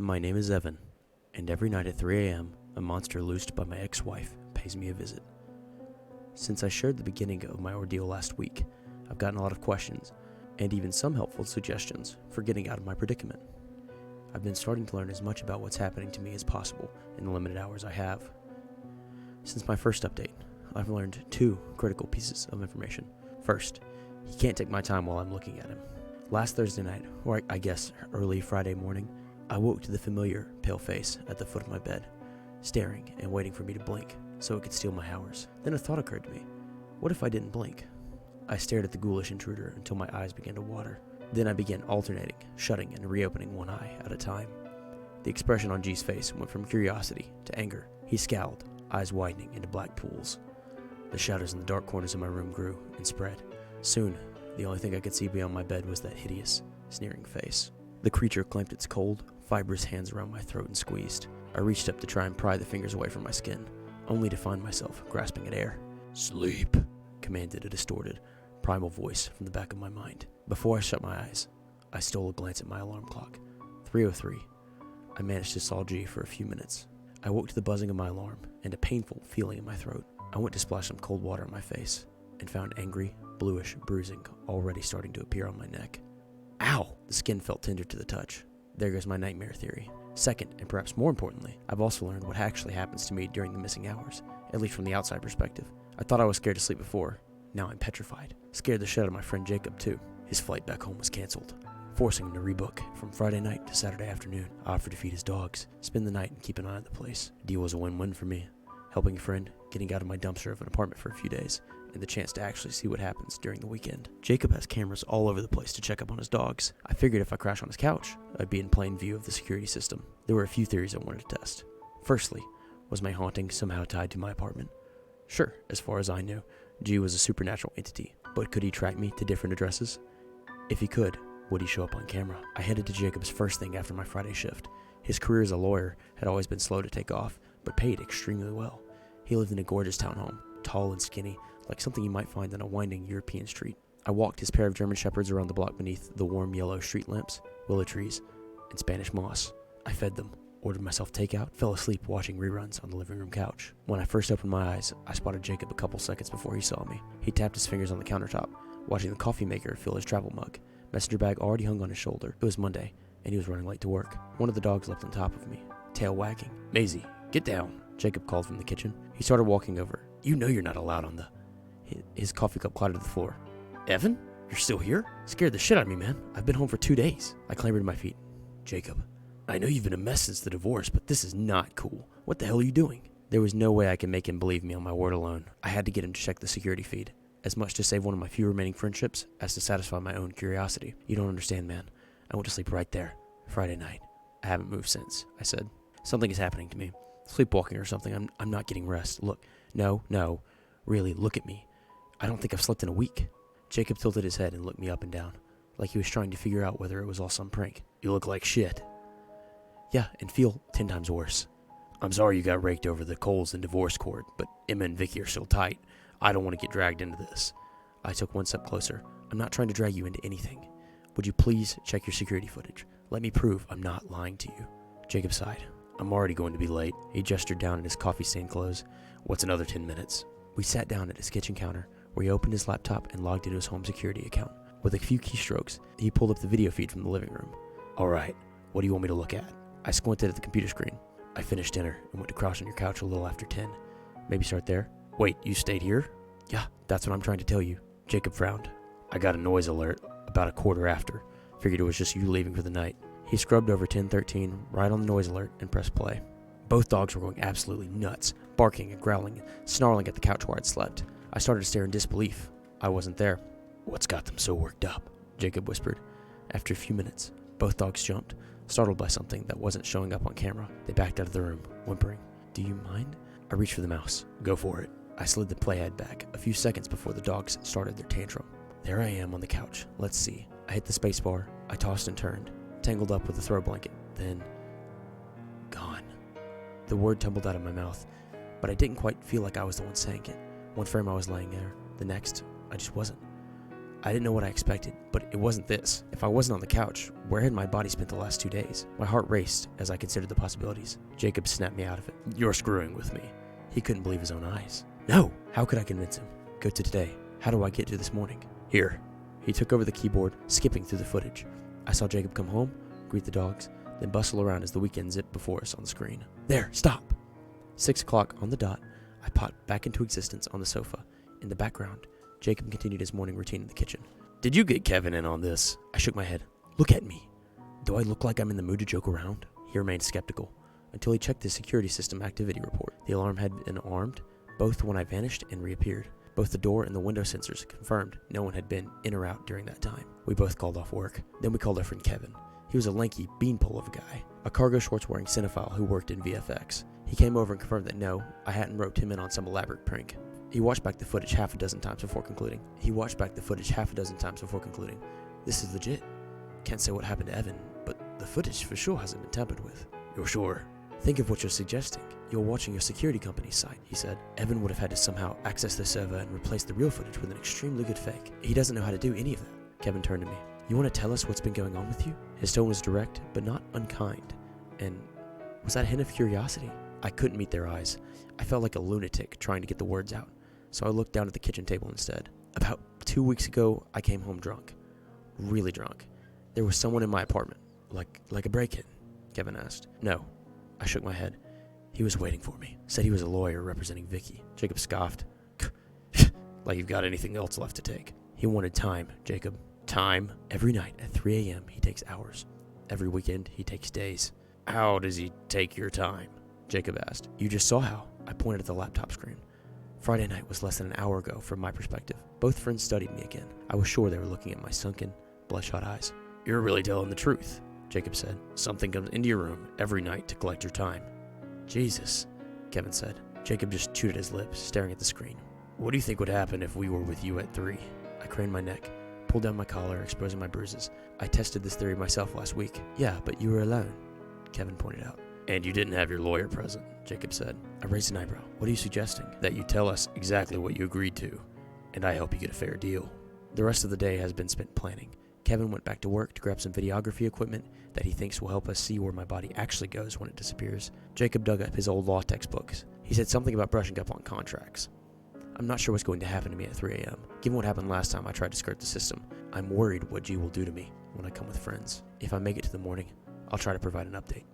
My name is Evan, and every night at 3 a.m., a monster loosed by my ex-wife pays me a visit. Since I shared the beginning of my ordeal last week, I've gotten a lot of questions, and even some helpful suggestions for getting out of my predicament. I've been starting to learn as much about what's happening to me as possible in the limited hours I have. Since my first update, I've learned two critical pieces of information. First, he can't take my time while I'm looking at him. Last Thursday night, or I guess early Friday morning, I woke to the familiar pale face at the foot of my bed, staring and waiting for me to blink so it could steal my hours. Then a thought occurred to me. What if I didn't blink? I stared at the ghoulish intruder until my eyes began to water. Then I began alternating, shutting and reopening one eye at a time. The expression on G's face went from curiosity to anger. He scowled, eyes widening into black pools. The shadows in the dark corners of my room grew and spread. Soon, the only thing I could see beyond my bed was that hideous, sneering face. The creature clamped its cold, fibrous hands around my throat and squeezed. I reached up to try and pry the fingers away from my skin, only to find myself grasping at air. "Sleep," commanded a distorted, primal voice from the back of my mind. Before I shut my eyes, I stole a glance at my alarm clock. 3:03. I managed to saw G for a few minutes. I woke to the buzzing of my alarm and a painful feeling in my throat. I went to splash some cold water on my face and found angry, bluish bruising already starting to appear on my neck. Ow! The skin felt tender to the touch. There goes my nightmare theory. Second, and perhaps more importantly, I've also learned what actually happens to me during the missing hours, at least from the outside perspective. I thought I was scared to sleep before. Now I'm petrified. Scared the shit out of my friend Jacob too. His flight back home was cancelled, forcing him to rebook from Friday night to Saturday afternoon. I offered to feed his dogs, spend the night and keep an eye on the place. Deal was a win-win for me. Helping a friend, getting out of my dumpster of an apartment for a few days, and the chance to actually see what happens during the weekend. Jacob has cameras all over the place to check up on his dogs. I figured if I crashed on his couch, I'd be in plain view of the security system. There were a few theories I wanted to test. Firstly, was my haunting somehow tied to my apartment? Sure, as far as I knew, G was a supernatural entity, but could he track me to different addresses? If he could, would he show up on camera? I headed to Jacob's first thing after my Friday shift. His career as a lawyer had always been slow to take off, but paid extremely well. He lived in a gorgeous townhome, tall and skinny, like something you might find on a winding European street. I walked his pair of German shepherds around the block beneath the warm yellow street lamps, willow trees, and Spanish moss. I fed them, ordered myself takeout, fell asleep watching reruns on the living room couch. When I first opened my eyes, I spotted Jacob a couple seconds before he saw me. He tapped his fingers on the countertop, watching the coffee maker fill his travel mug. Messenger bag already hung on his shoulder. It was Monday, and he was running late to work. One of the dogs leapt on top of me, tail wagging. "Maisie, get down," Jacob called from the kitchen. He started walking over. "You know you're not allowed on the..." His coffee cup clattered to the floor. "Evan, you're still here? Scared the shit out of me, man. I've been home for 2 days." I clambered to my feet. "Jacob, I know you've been a mess since the divorce, but this is not cool. What the hell are you doing?" There was no way I could make him believe me on my word alone. I had to get him to check the security feed, as much to save one of my few remaining friendships as to satisfy my own curiosity. "You don't understand, man. I went to sleep right there, Friday night. I haven't moved since," I said. "Something is happening to me. Sleepwalking or something. I'm not getting rest. Look, no, really, look at me. I don't think I've slept in a week." Jacob tilted his head and looked me up and down, like he was trying to figure out whether it was all some prank. "You look like shit." "Yeah, and feel 10 times worse. I'm sorry you got raked over the coals in divorce court, but Emma and Vicky are still tight. I don't want to get dragged into this." I took one step closer. "I'm not trying to drag you into anything. Would you please check your security footage? Let me prove I'm not lying to you." Jacob sighed. "I'm already going to be late." He gestured down at his coffee-stained clothes. "What's another 10 minutes? We sat down at his kitchen counter, where he opened his laptop and logged into his home security account. With a few keystrokes, he pulled up the video feed from the living room. "All right, what do you want me to look at?" I squinted at the computer screen. "I finished dinner and went to crouch on your couch a little after 10. Maybe start there?" "Wait, you stayed here?" "Yeah, that's what I'm trying to tell you." Jacob frowned. "I got a noise alert about a quarter after. Figured it was just you leaving for the night." He scrubbed over 10:13, right on the noise alert, and pressed play. Both dogs were going absolutely nuts, barking and growling and snarling at the couch where I'd slept. I started to stare in disbelief. I wasn't there. "What's got them so worked up?" Jacob whispered. After a few minutes, both dogs jumped, startled by something that wasn't showing up on camera. They backed out of the room, whimpering. "Do you mind?" I reached for the mouse. "Go for it." I slid the playhead back a few seconds before the dogs started their tantrum. There I am on the couch. Let's see. I hit the spacebar. I tossed and turned, tangled up with the throw blanket. Then, gone. The word tumbled out of my mouth, but I didn't quite feel like I was the one saying it. One frame I was laying there, the next, I just wasn't. I didn't know what I expected, but it wasn't this. If I wasn't on the couch, where had my body spent the last 2 days? My heart raced as I considered the possibilities. Jacob snapped me out of it. You're screwing with me. He couldn't believe his own eyes. No! How could I convince him? Go to today. How do I get to this morning? Here. He took over the keyboard, skipping through the footage. I saw Jacob come home, greet the dogs, then bustle around as the weekend zipped before us on the screen. There, stop! 6 o'clock on the dot, I popped back into existence on the sofa. In the background, Jacob continued his morning routine in the kitchen. Did you get Kevin in on this? I shook my head. Look at me. Do I look like I'm in the mood to joke around? He remained skeptical, until he checked the security system activity report. The alarm had been armed, both when I vanished and reappeared. Both the door and the window sensors confirmed no one had been in or out during that time. We both called off work. Then we called our friend Kevin. He was a lanky beanpole of a guy, a cargo shorts wearing cinephile who worked in VFX. He came over and confirmed that no, I hadn't roped him in on some elaborate prank. He watched back the footage half a dozen times before concluding. This is legit. Can't say what happened to Evan, but the footage for sure hasn't been tampered with. You're sure? Think of what you're suggesting. You're watching your security company's site, he said. Evan would have had to somehow access the server and replace the real footage with an extremely good fake. He doesn't know how to do any of that. Kevin turned to me. You want to tell us what's been going on with you? His tone was direct, but not unkind. And was that a hint of curiosity? I couldn't meet their eyes. I felt like a lunatic trying to get the words out, so I looked down at the kitchen table instead. About 2 weeks ago, I came home drunk. Really drunk. There was someone in my apartment. Like a break-in? Kevin asked. No. I shook my head. He was waiting for me. Said he was a lawyer representing Vicky. Jacob scoffed. Like you've got anything else left to take. He wanted time, Jacob. Time? Every night at 3 a.m. he takes hours. Every weekend he takes days. How does he take your time? Jacob asked. You just saw how. I pointed at the laptop screen. Friday night was less than an hour ago from my perspective. Both friends studied me again. I was sure they were looking at my sunken, bloodshot eyes. You're really telling the truth, Jacob said. Something comes into your room every night to collect your time. Jesus, Kevin said. Jacob just chewed at his lips, staring at the screen. What do you think would happen if we were with you at 3? I craned my neck, pulled down my collar, exposing my bruises. I tested this theory myself last week. Yeah, but you were alone, Kevin pointed out. And you didn't have your lawyer present, Jacob said. I raised an eyebrow. What are you suggesting? That you tell us exactly what you agreed to, and I help you get a fair deal. The rest of the day has been spent planning. Kevin went back to work to grab some videography equipment that he thinks will help us see where my body actually goes when it disappears. Jacob dug up his old law textbooks. He said something about brushing up on contracts. I'm not sure what's going to happen to me at 3 a.m. Given what happened last time I tried to skirt the system, I'm worried what G will do to me when I come with friends. If I make it to the morning, I'll try to provide an update.